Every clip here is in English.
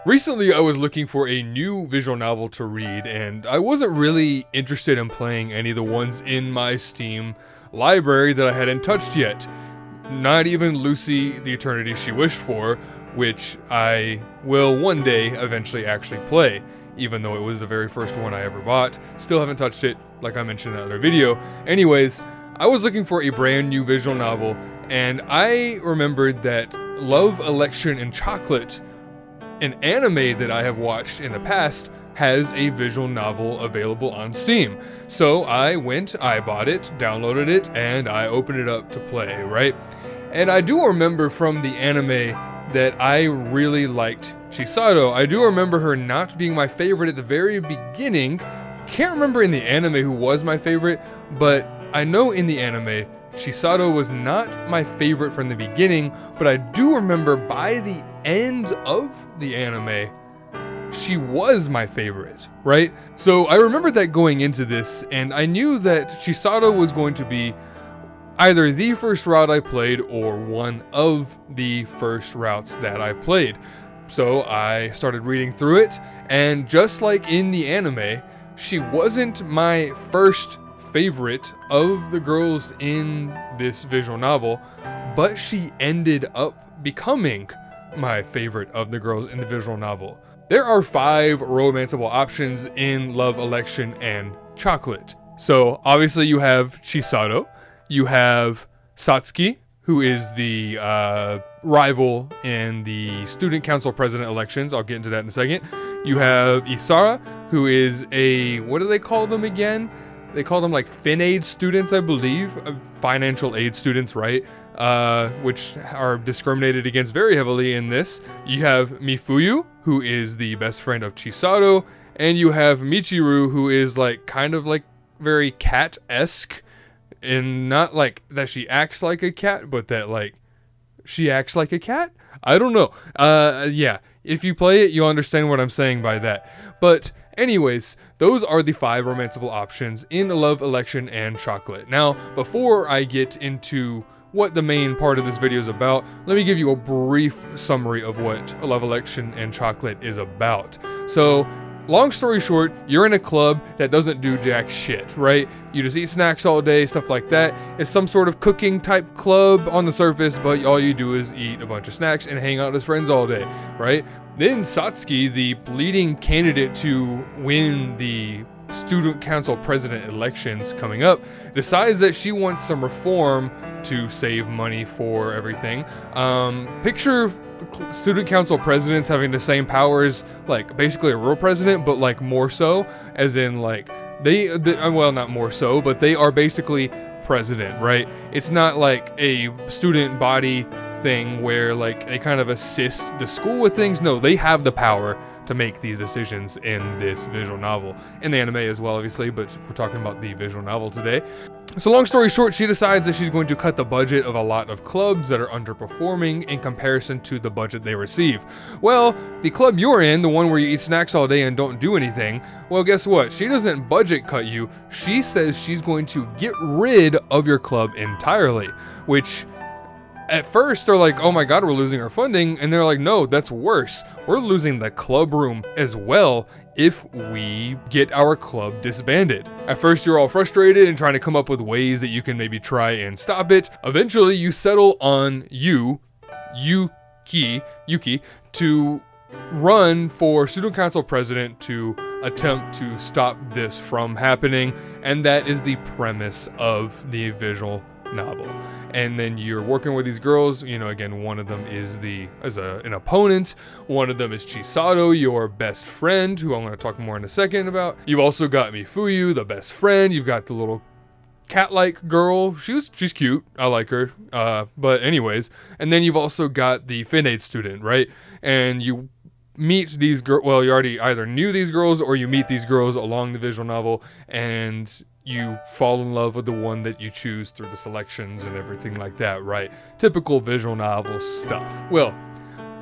Recently, I was looking for a new visual novel to read, and I wasn't really interested in playing any of the ones in my Steam library that I hadn't touched yet. Not even Lucy, the Eternity She Wished For, which I will one day eventually actually play, even though it was the very first one I ever bought. Still haven't touched it, like I mentioned in that other video. Anyways, I was looking for a brand new visual novel, and I remembered that Love, Election, and Chocolate, an anime that I have watched in the past, has a visual novel available on Steam. So I bought it, downloaded it, and I opened it up to play, right? And I do remember from the anime that I really liked Chisato. I do remember her not being my favorite at the very beginning. Can't remember in the anime who was my favorite, but I know in the anime, Chisato was not my favorite from the beginning, but I do remember by the end of the anime, she was my favorite, right? So I remember that going into this, and I knew that Chisato was going to be either the first route I played or one of the first routes that I played. So I started reading through it, and just like in the anime, she wasn't my first favorite of the girls in this visual novel, but she ended up becoming my favorite of the girls in the visual novel. There are 5 romanceable options in Love, Election, and Chocolate. So obviously you have Chisato, you have Satsuki, who is the rival in the student council president elections. I'll get into that in a second. You have Isara, who is what do they call them again? They call them like fin-aid students, I believe. Financial aid students, right? Which are discriminated against very heavily in this. You have Mifuyu, who is the best friend of Chisato. And you have Michiru, who is like kind of like very cat-esque. And not like that she acts like a cat, but that like she acts like a cat? I don't know. Yeah. If you play it, you'll understand what I'm saying by that. But anyways, those are the 5 romanceable options in Love, Election, and Chocolate. Now, before I get into what the main part of this video is about, let me give you a brief summary of what Love, Election, and Chocolate is about. So, long story short, you're in a club that doesn't do jack shit, right? You just eat snacks all day, stuff like that. It's some sort of cooking type club on the surface, but all you do is eat a bunch of snacks and hang out as friends all day, right? Then Satsuki, the leading candidate to win the student council president elections coming up, decides that she wants some reform to save money for everything. Picture student council presidents having the same powers, like basically a real president, but like more so, as in like well, not more so, but they are basically president, right? It's not like a student body thing where like they kind of assist the school with things. No, they have the power to make these decisions in this visual novel. In the anime as well, obviously, but we're talking about the visual novel today. So long story short, she decides that she's going to cut the budget of a lot of clubs that are underperforming in comparison to the budget they receive. Well, the club you're in, the one where you eat snacks all day and don't do anything, well, guess what? She doesn't budget cut you. She says she's going to get rid of your club entirely, which at first they're like, oh my god, we're losing our funding. And they're like, no, that's worse. We're losing the club room as well if we get our club disbanded. At first you're all frustrated and trying to come up with ways that you can maybe try and stop it. Eventually you settle on Yuki, to run for student council president to attempt to stop this from happening. And that is the premise of the visual novel. And then you're working with these girls, you know, again, one of them is an opponent, one of them is Chisato, your best friend, who I'm going to talk more in a second about. You've also got Mifuyu, the best friend. You've got the little cat-like girl. She's cute. I like her. But anyways, and then you've also got the fin-aid student, right? And you meet these girls. Well, you already either knew these girls or you meet these girls along the visual novel, and you fall in love with the one that you choose through the selections and everything like that, right? Typical visual novel stuff. Well,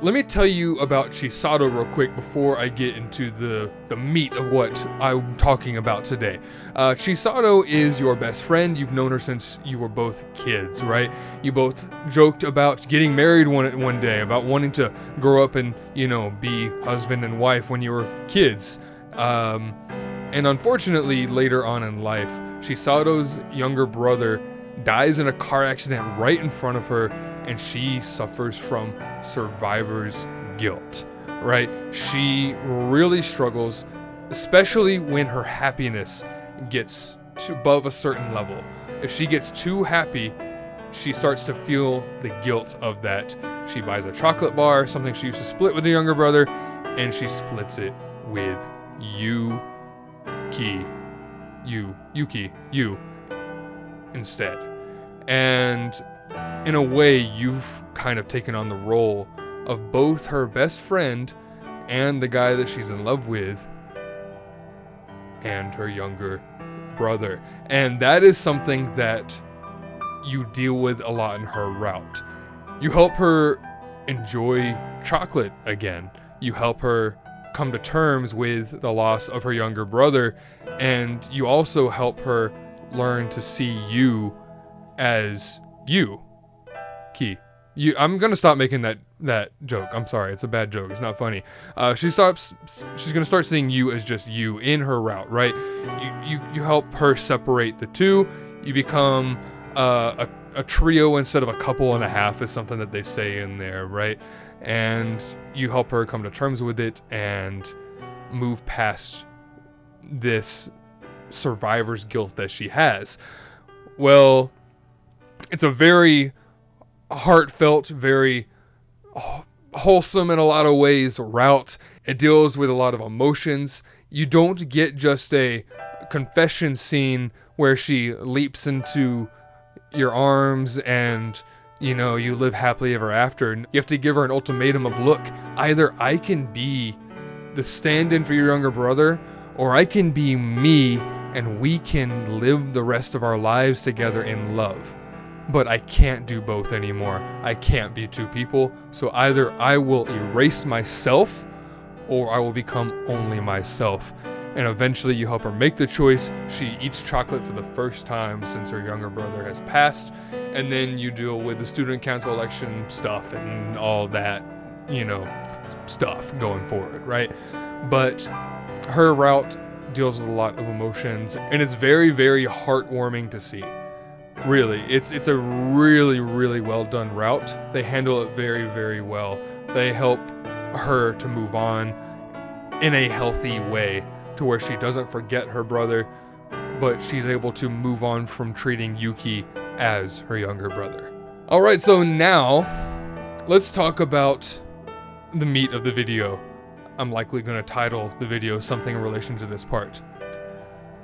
let me tell you about Chisato real quick before I get into the meat of what I'm talking about today. Chisato is your best friend. You've known her since you were both kids, right? You both joked about getting married one day, about wanting to grow up and, be husband and wife when you were kids. And unfortunately, later on in life, Chisato's younger brother dies in a car accident right in front of her, and she suffers from survivor's guilt, right? She really struggles, especially when her happiness gets above a certain level. If she gets too happy, she starts to feel the guilt of that. She buys a chocolate bar, something she used to split with her younger brother, and she splits it with Yuki instead. And in a way, you've kind of taken on the role of both her best friend and the guy that she's in love with and her younger brother. And that is something that you deal with a lot in her route. You help her enjoy chocolate again. You help her come to terms with the loss of her younger brother, and you also help her learn to see you as you. I'm gonna stop making that joke. I'm sorry, it's a bad joke. It's not funny. She's gonna start seeing you as just you in her route, right? You help her separate the two. You become a trio instead of a couple and a half, is something that they say in there, right? And you help her come to terms with it and move past this survivor's guilt that she has. Well, it's a very heartfelt, very wholesome in a lot of ways route. It deals with a lot of emotions. You don't get just a confession scene where she leaps into your arms and you live happily ever after. You have to give her an ultimatum of, look, either I can be the stand-in for your younger brother, or I can be me and we can live the rest of our lives together in love. But I can't do both anymore. I can't be two people. So either I will erase myself or I will become only myself. And eventually you help her make the choice. She eats chocolate for the first time since her younger brother has passed. And then you deal with the student council election stuff and all that, stuff going forward, right? But her route deals with a lot of emotions, and it's very, very heartwarming to see. Really, it's a really, really well done route. They handle it very, very well. They help her to move on in a healthy way to where she doesn't forget her brother, but she's able to move on from treating Yuki as her younger brother. All right, so now let's talk about the meat of the video. I'm likely going to title the video something in relation to this part.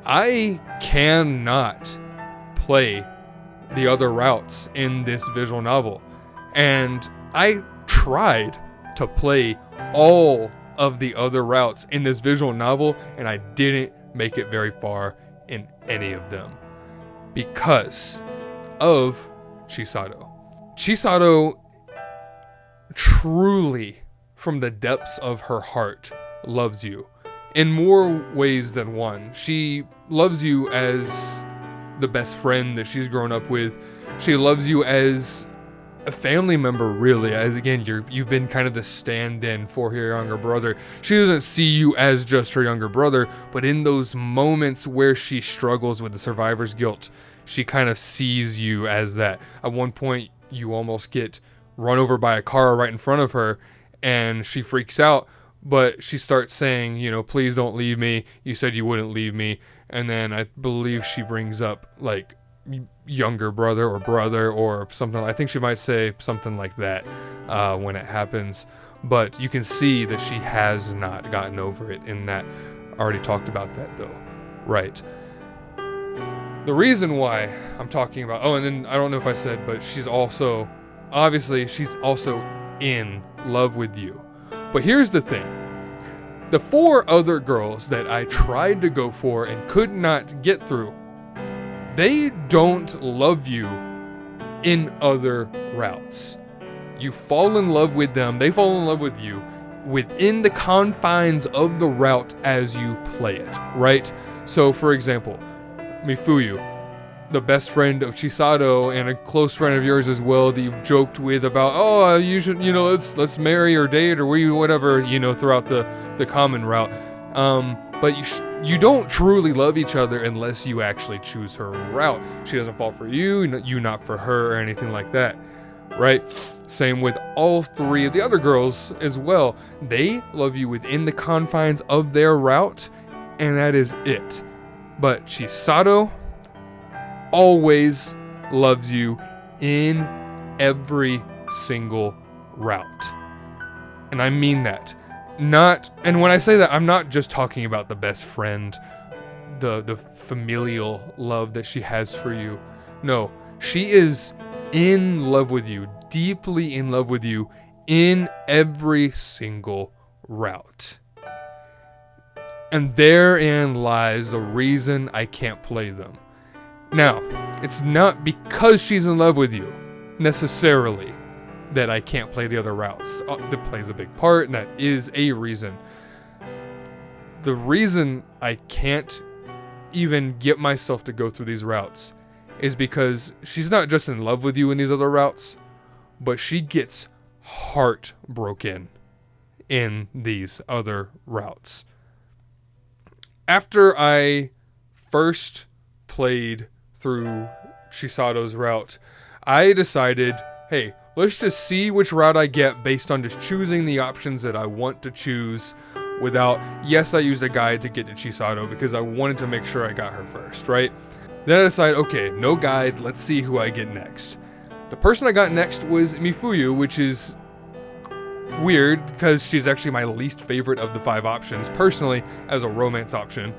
I cannot play the other routes in this visual novel, and I tried to play all of the other routes in this visual novel, and I didn't make it very far in any of them because of Chisato. Chisato truly, from the depths of her heart, loves you in more ways than one. She loves you as the best friend that she's grown up with. She loves you as a family member, really, as again, you've been kind of the stand-in for her younger brother. She doesn't see you as just her younger brother, but in those moments where she struggles with the survivor's guilt, she kind of sees you as that. At one point, you almost get run over by a car right in front of her, and she freaks out, but she starts saying, please don't leave me. You said you wouldn't leave me. And then I believe she brings up, like, younger brother or something. I think she might say something like that when it happens. But you can see that she has not gotten over it in that. I already talked about that, though. Right. The reason why I'm talking about... Oh, and then I don't know if I said, but she's also... Obviously, she's also in love with you. But here's the thing. The 4 other girls that I tried to go for and could not get through, they don't love you in other routes. You fall in love with them, they fall in love with you within the confines of the route as you play it, right? So for example, Mifuyu, the best friend of Chisato and a close friend of yours as well that you've joked with about, oh, you should, let's marry or date or whatever, throughout the common route. But you don't truly love each other unless you actually choose her route. She doesn't fall for you, you not for her or anything like that, right? Same with all three of the other girls as well. They love you within the confines of their route, and that is it. But Chisato always loves you in every single route. And I mean that. And when I say that, I'm not just talking about the best friend, the familial love that she has for you. No, she is in love with you, deeply in love with you in every single route. And therein lies the reason I can't play them. Now, it's not because she's in love with you, necessarily, that I can't play the other routes. That plays a big part, and that is a reason. The reason I can't even get myself to go through these routes is because she's not just in love with you in these other routes, but she gets heartbroken in these other routes. After I first played through Chisato's route, I decided, hey, let's just see which route I get based on just choosing the options that I want to choose without, yes, I used a guide to get to Chisato because I wanted to make sure I got her first, right? Then I decided, okay, no guide, let's see who I get next. The person I got next was Mifuyu, which is weird because she's actually my least favorite of the 5 options, personally, as a romance option.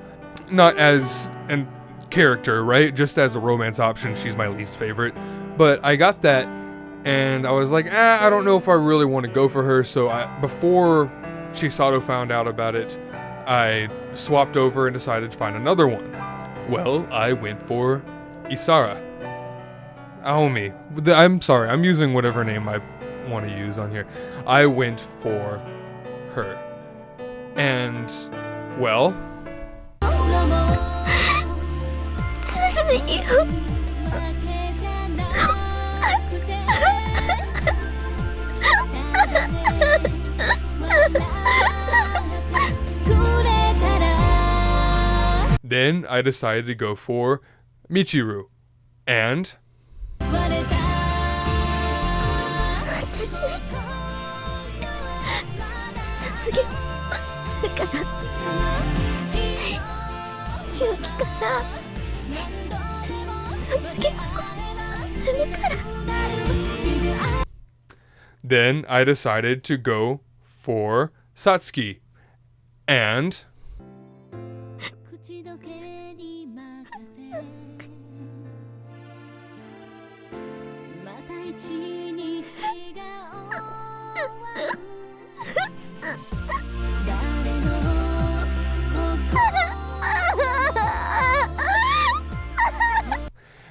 Not as a character, right? Just as a romance option, she's my least favorite. But I got that, and I was like, I don't know if I really want to go for her, so before Chisato found out about it, I swapped over and decided to find another one. Well, I went for Isara. Aomi. I'm sorry, I'm using whatever name I want to use on here. I went for her. And, well... Then I decided to go for Michiru. And... Then I decided to go for Satsuki. And...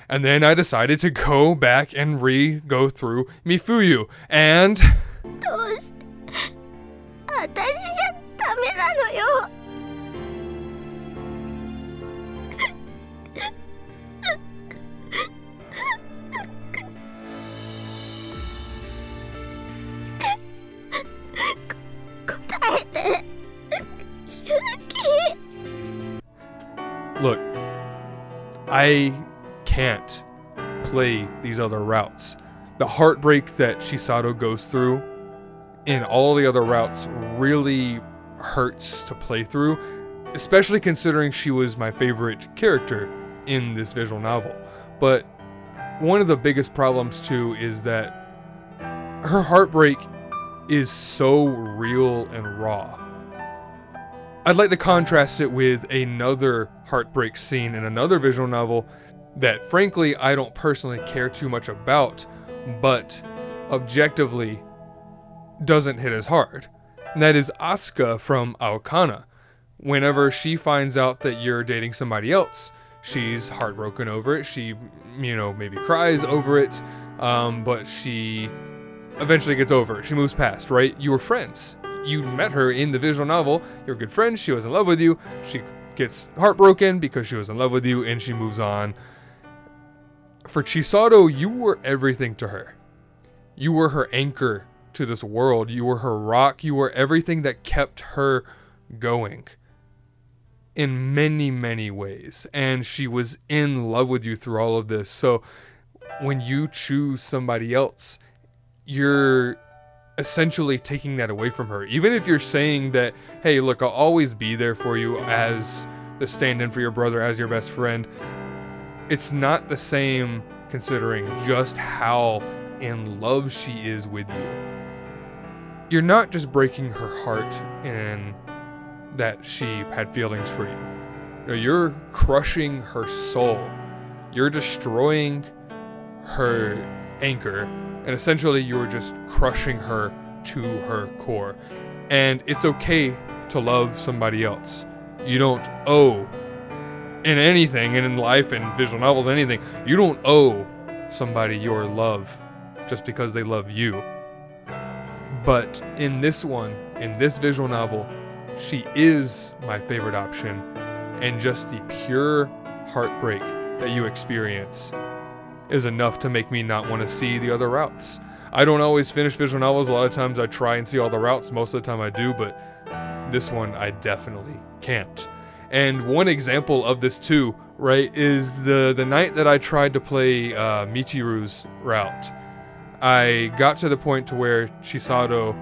And then I decided to go back and go through Mifuyu, and... Look, I can't play these other routes. The heartbreak that Chisato goes through in all the other routes really hurts to play through, especially considering she was my favorite character in this visual novel. But one of the biggest problems too is that her heartbreak is so real and raw. I'd like to contrast it with another heartbreak scene in another visual novel that frankly I don't personally care too much about, but objectively doesn't hit as hard. And that is Asuka from Aokana. Whenever she finds out that you're dating somebody else, she's heartbroken over it. She, maybe cries over it, but she eventually gets over it. She moves past, right? You were friends. You met her in the visual novel. You were good friends. She was in love with you. She gets heartbroken because she was in love with you, and she moves on. For Chisato, you were everything to her. You were her anchor to this world. You were her rock. You were everything that kept her going in many, many ways. And she was in love with you through all of this. So when you choose somebody else, you're essentially taking that away from her. Even if you're saying that, hey, look, I'll always be there for you as the stand-in for your brother, as your best friend, it's not the same considering just how in love she is with you. You're not just breaking her heart in that she had feelings for you. No, you're crushing her soul. You're destroying her anchor, and essentially you're just crushing her to her core. And it's okay to love somebody else. You don't owe in anything, and in life and visual novels, anything, you don't owe somebody your love just because they love you. But in this one, in this visual novel, she is my favorite option, and just the pure heartbreak that you experience is enough to make me not want to see the other routes. I don't always finish visual novels. A lot of times I try and see all the routes. Most of the time I do, but this one I definitely can't. And one example of this too, right, is the night that I tried to play Michiru's route. I got to the point to where Chisato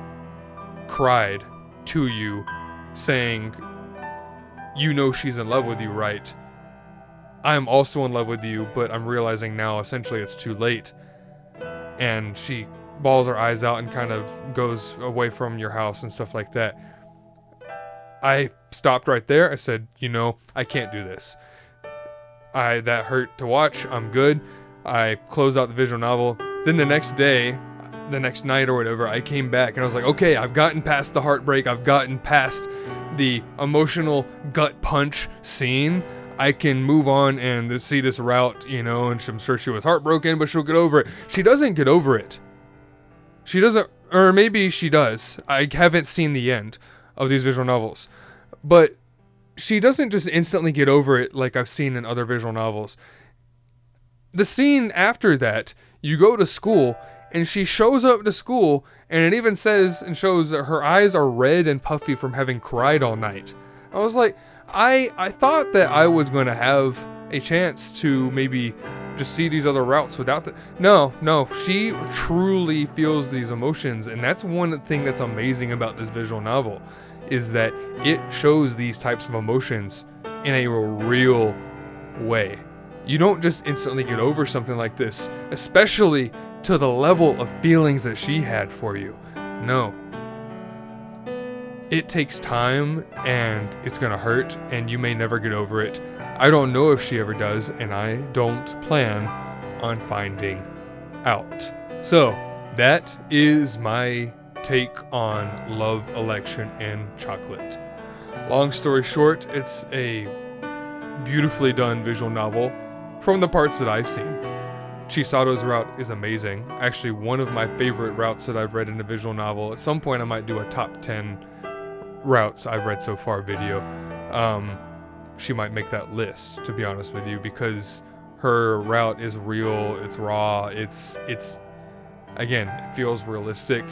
cried to you, saying, you know she's in love with you, right? I'm also in love with you, but I'm realizing now essentially it's too late. And she bawls her eyes out and kind of goes away from your house and stuff like that. I stopped right there. I said, you know, I can't do this. That hurt to watch. I'm good. I closed out the visual novel. Then the next day, the next night or whatever, I came back and I was like, okay, I've gotten past the heartbreak. I've gotten past the emotional gut punch scene. I can move on and see this route, you know, and I'm sure she was heartbroken, but she'll get over it. She doesn't get over it. She doesn't, or maybe she does. I haven't seen the end of these visual novels, but she doesn't just instantly get over it like I've seen in other visual novels. The scene after that, you go to school and she shows up to school and it even says and shows that her eyes are red and puffy from having cried all night. I was like, I thought that I was going to have a chance to maybe just see these other routes without the... No, she truly feels these emotions, and that's one thing that's amazing about this visual novel, is that it shows these types of emotions in a real way. You don't just instantly get over something like this, especially to the level of feelings that she had for you. No. It takes time, and it's gonna hurt, and you may never get over it. I don't know if she ever does, and I don't plan on finding out. So, that is my take on Love, Election, and Chocolate. Long story short, it's a beautifully done visual novel from the parts that I've seen. Chisato's route is amazing. Actually, one of my favorite routes that I've read in a visual novel. At some point, I might do a top 10 routes I've read so far video. She might make that list, to be honest with you, because her route is real, it's raw, it's again, it feels realistic.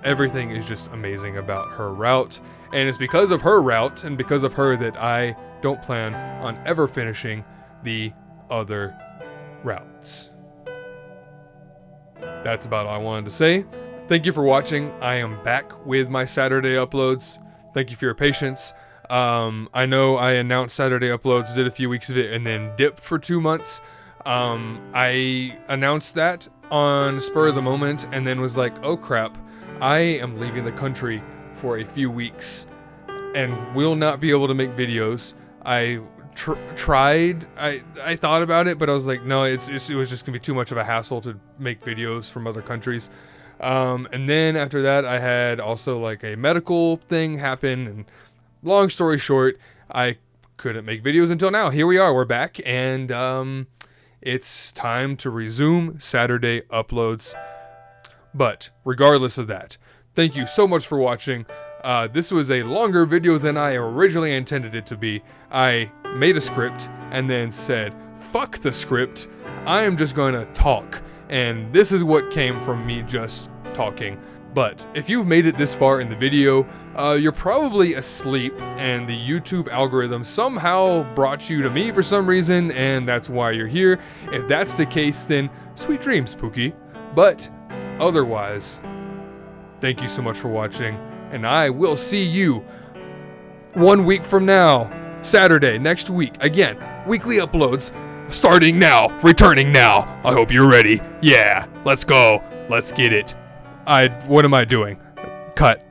Everything is just amazing about her route, and it's because of her route and because of her that I don't plan on ever finishing the other routes. That's about all I wanted to say. Thank you for watching. I am back with my Saturday uploads. Thank you for your patience. I know I announced Saturday uploads, did a few weeks of it, and then dipped for 2 months. I announced that on spur of the moment, and then was like, oh crap, I am leaving the country for a few weeks, and will not be able to make videos. I tried, I thought about it, but I was like, no, it was just gonna be too much of a hassle to make videos from other countries. And then after that, I had also like a medical thing happen, and long story short, I couldn't make videos until now. Here we are, we're back, and it's time to resume Saturday uploads. But regardless of that, thank you so much for watching. This was a longer video than I originally intended it to be. I made a script and then said, fuck the script, I am just going to talk. And this is what came from me just talking. But if you've made it this far in the video, you're probably asleep and the YouTube algorithm somehow brought you to me for some reason, and that's why you're here. If that's the case, then sweet dreams, Pookie. But otherwise, thank you so much for watching, and I will see you 1 week from now, Saturday, next week. Again, weekly uploads, starting now, returning now. I hope you're ready. Yeah, let's go. Let's get it. What am I doing? Cut.